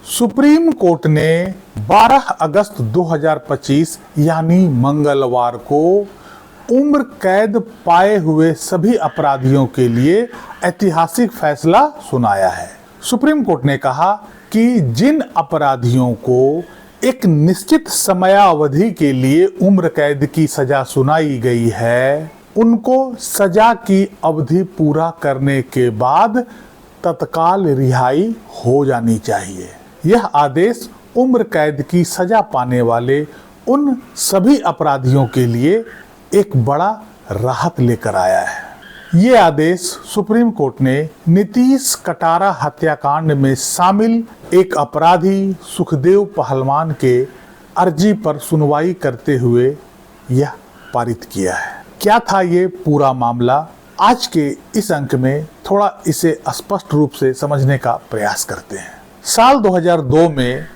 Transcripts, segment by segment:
Supreme court ने 12 अगस्त 2025 यानी मंगलवार को उम्र कैद पाए हुए सभी अपराधियों के लिए ऐतिहासिक फैसला सुनाया है। सुप्रीम कोर्ट ने कहा कि जिन अपराधियों को एक निश्चित समयावधि के लिए उम्र कैद की सजा सुनाई गई है, उनको सजा की अवधि पूरा करने के बाद तत्काल रिहाई हो जानी चाहिए। यह आदेश उम्र कैद की सजा पाने वाले उन सभी अपराधियों के लिए एक बड़ा राहत लेकर आया है। ये आदेश सुप्रीम कोर्ट ने नीतीश कटारा हत्याकांड में शामिल एक अपराधी सुखदेव पहलवान के अर्जी पर सुनवाई करते हुए यह पारित किया है। क्या था ये पूरा मामला, आज के इस अंक में थोड़ा इसे स्पष्ट रूप से समझने का प्रयास करते हैं। साल 2002 में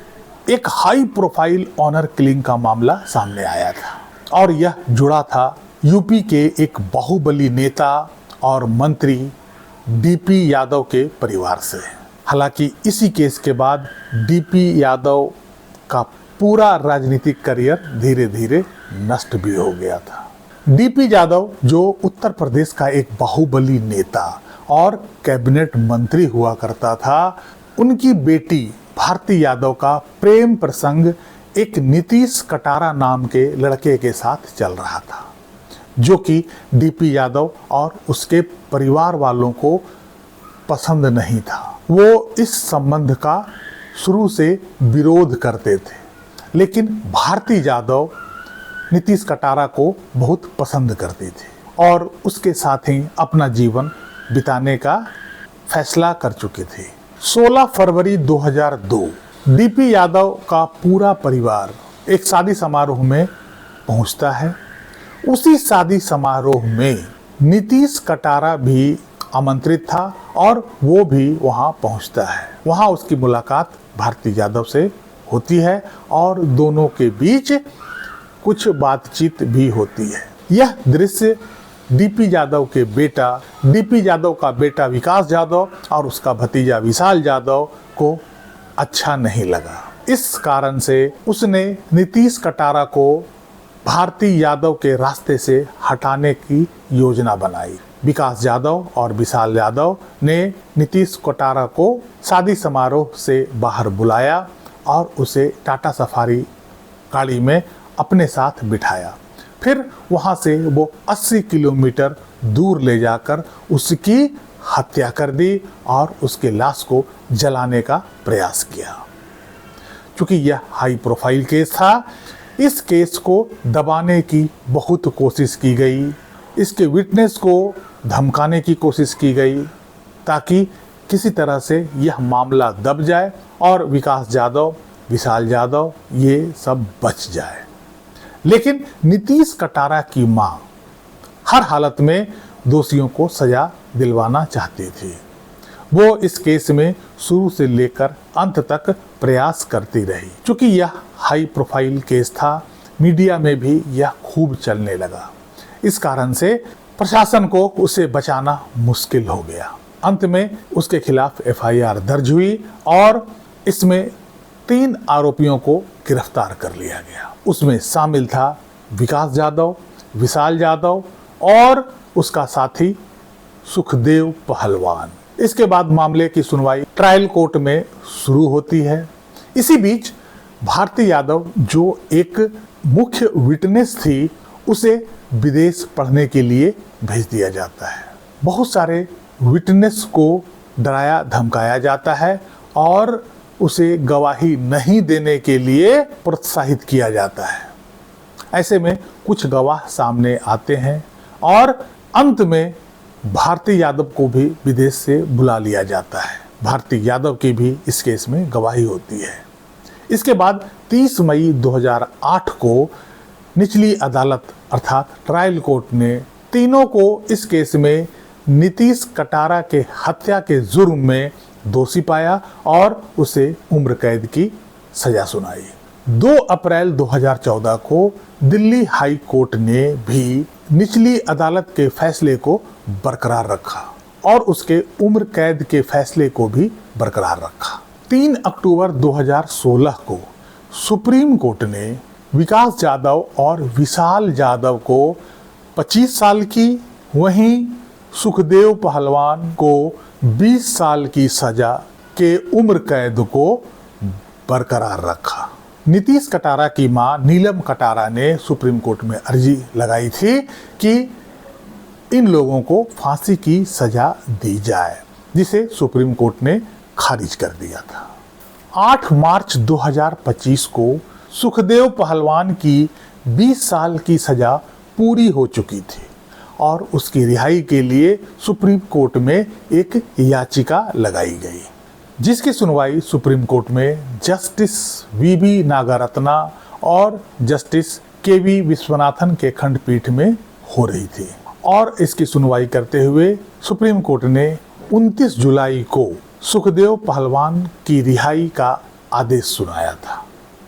एक हाई प्रोफाइल ऑनर किलिंग का मामला सामने आया था और यह जुड़ा था यूपी के एक बाहुबली नेता और मंत्री डीपी यादव के परिवार से। हालांकि इसी केस के बाद डीपी यादव का पूरा राजनीतिक करियर धीरे धीरे नष्ट भी हो गया था। डीपी यादव जो उत्तर प्रदेश का एक बाहुबली नेता और कैबिनेट मंत्री हुआ करता था, उनकी बेटी भारती यादव का प्रेम प्रसंग एक नीतीश कटारा नाम के लड़के के साथ चल रहा था, जो कि डीपी यादव और उसके परिवार वालों को पसंद नहीं था। वो इस संबंध का शुरू से विरोध करते थे, लेकिन भारती यादव नीतीश कटारा को बहुत पसंद करती थी और उसके साथ ही अपना जीवन बिताने का फैसला कर चुके थे। 16 फरवरी 2002 डीपी यादव का पूरा परिवार एक शादी समारोह में पहुंचता है। उसी शादी समारोह में नीतीश कटारा भी आमंत्रित था और वो भी वहां पहुंचता है। वहां उसकी मुलाकात भारती यादव से होती है और दोनों के बीच कुछ बातचीत भी होती है। यह दृश्य डीपी यादव का बेटा विकास यादव और उसका भतीजा विशाल यादव को अच्छा नहीं लगा। इस कारण से उसने नीतीश कटारा को भारती यादव के रास्ते से हटाने की योजना बनाई। विकास यादव और विशाल यादव ने नीतीश कटारा को शादी समारोह से बाहर बुलाया और उसे टाटा सफारी गाड़ी में अपने साथ बिठाया। फिर वहां से वो 80 किलोमीटर दूर ले जाकर उसकी हत्या कर दी और उसके लाश को जलाने का प्रयास किया। चूंकि यह हाई प्रोफाइल केस था, इस केस को दबाने की बहुत कोशिश की गई। इसके विटनेस को धमकाने की कोशिश की गई ताकि किसी तरह से यह मामला दब जाए और विकास यादव, विशाल यादव ये सब बच जाए। लेकिन नीतीश कटारा की मां हर हालत में दोषियों को सजा दिलवाना चाहती थी। वो इस केस में शुरू से लेकर अंत तक प्रयास करती रही। चूंकि यह हाई प्रोफाइल केस था, मीडिया में भी यह खूब चलने लगा। इस कारण से प्रशासन को उसे बचाना मुश्किल हो गया। अंत में उसके खिलाफ एफआईआर दर्ज हुई और इसमें 3 आरोपियों को गिरफ्तार कर लिया गया। उसमें शामिल था विकास यादव, विशाल यादव और उसका साथी सुखदेव पहलवान। इसके बाद मामले की सुनवाई ट्रायल कोर्ट में शुरू होती है। इसी बीच भारती यादव जो एक मुख्य विटनेस थी, उसे विदेश पढ़ने के लिए भेज दिया जाता है। बहुत सारे विटनेस को डराया धमकाया जाता है और उसे गवाही नहीं देने के लिए प्रोत्साहित किया जाता है। ऐसे में कुछ गवाह सामने आते हैं और अंत में भारती यादव को भी विदेश से बुला लिया जाता है। भारती यादव की भी इस केस में गवाही होती है। इसके बाद 30 मई 2008 को निचली अदालत अर्थात ट्रायल कोर्ट ने तीनों को इस केस में नीतीश कटारा के हत्या के जुर्म में दोषी पाया और उसे उम्र कैद की सजा सुनाई। 2 अप्रैल 2014 को दिल्ली हाई कोर्ट ने भी निचली अदालत के फैसले को बरकरार रखा और उसके उम्र कैद के फैसले को भी बरकरार रखा। 3 अक्टूबर 2016 को सुप्रीम कोर्ट ने विकास जाधव और विशाल जाधव को 25 साल की, वहीं सुखदेव पहलवान को 20 साल की सजा के उम्र कैद को बरकरार रखा। नीतीश कटारा की मां नीलम कटारा ने सुप्रीम कोर्ट में अर्जी लगाई थी कि इन लोगों को फांसी की सजा दी जाए, जिसे सुप्रीम कोर्ट ने खारिज कर दिया था। 8 मार्च 2025 को सुखदेव पहलवान की 20 साल की सजा पूरी हो चुकी थी और उसकी रिहाई के लिए सुप्रीम कोर्ट में एक याचिका लगाई गई, जिसकी सुनवाई सुप्रीम कोर्ट में जस्टिस वीबी नागारत्ना और जस्टिस केवी विश्वनाथन के खंडपीठ में हो रही थी। और इसकी सुनवाई करते हुए सुप्रीम कोर्ट ने 29 जुलाई को सुखदेव पहलवान की रिहाई का आदेश सुनाया था।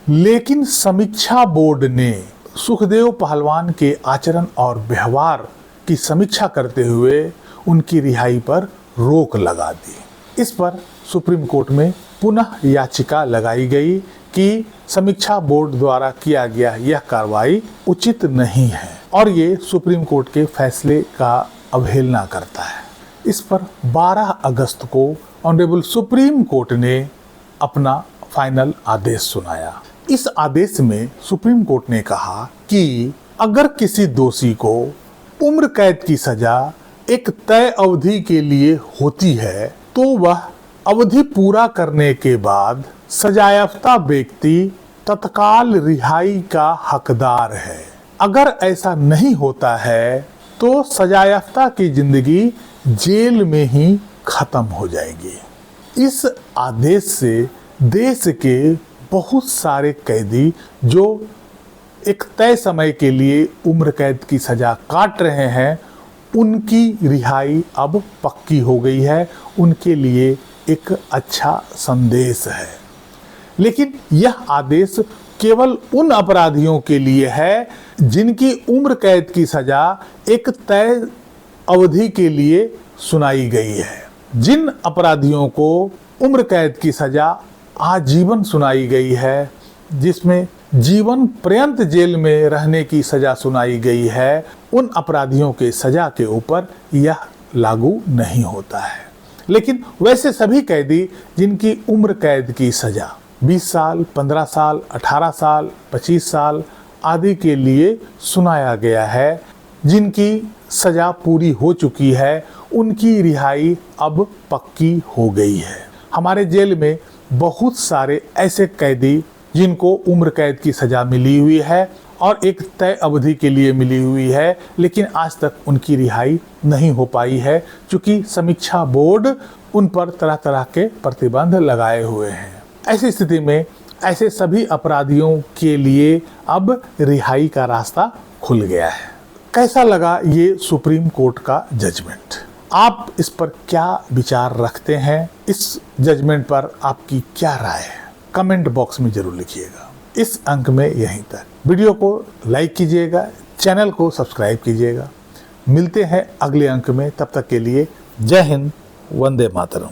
लेकिन समीक्षा बोर्ड ने सुखदेव पहलवान के आचरण और व्यवहार की समीक्षा करते हुए उनकी रिहाई पर रोक लगा दी। इस पर सुप्रीम कोर्ट में पुनः याचिका लगाई गई कि समीक्षा बोर्ड द्वारा किया गया यह कार्रवाई उचित नहीं है और ये सुप्रीम कोर्ट के फैसले का अवहेलना करता है। इस पर 12 अगस्त को ऑनरेबल सुप्रीम कोर्ट ने अपना फाइनल आदेश सुनाया। इस आदेश में सुप्रीम कोर्ट ने कहा कि अगर किसी दोषी को उम्र कैद की सजा एक तय अवधि के लिए होती है तो वह अवधि पूरा करने के बाद सजायाफ्ता व्यक्ति तत्काल रिहाई का हकदार है। अगर ऐसा नहीं होता है तो सजायाफ्ता की जिंदगी जेल में ही खत्म हो जाएगी। इस आदेश से देश के बहुत सारे कैदी जो एक तय समय के लिए उम्र कैद की सजा काट रहे हैं, उनकी रिहाई अब पक्की हो गई है। उनके लिए एक अच्छा संदेश है। लेकिन यह आदेश केवल उन अपराधियों के लिए है जिनकी उम्र कैद की सजा एक तय अवधि के लिए सुनाई गई है। जिन अपराधियों को उम्र कैद की सजा आजीवन सुनाई गई है, जिसमें जीवन पर्यंत जेल में रहने की सजा सुनाई गई है, उन अपराधियों के सजा के ऊपर यह लागू नहीं होता है। लेकिन वैसे सभी कैदी जिनकी उम्र कैद की सजा 20 साल, 15 साल, 18 साल, 25 साल आदि के लिए सुनाया गया है, जिनकी सजा पूरी हो चुकी है, उनकी रिहाई अब पक्की हो गई है। हमारे जेल में बहुत सारे ऐसे कैदी जिनको उम्र कैद की सजा मिली हुई है और एक तय अवधि के लिए मिली हुई है, लेकिन आज तक उनकी रिहाई नहीं हो पाई है, क्योंकि समीक्षा बोर्ड उन पर तरह तरह के प्रतिबंध लगाए हुए हैं। ऐसी स्थिति में ऐसे सभी अपराधियों के लिए अब रिहाई का रास्ता खुल गया है। कैसा लगा ये सुप्रीम कोर्ट का जजमेंट? आप इस पर क्या विचार रखते हैं? इस जजमेंट पर आपकी क्या राय है? कमेंट बॉक्स में जरूर लिखिएगा। इस अंक में यहीं तक। वीडियो को लाइक कीजिएगा, चैनल को सब्सक्राइब कीजिएगा। मिलते हैं अगले अंक में, तब तक के लिए जय हिंद, वंदे मातरम।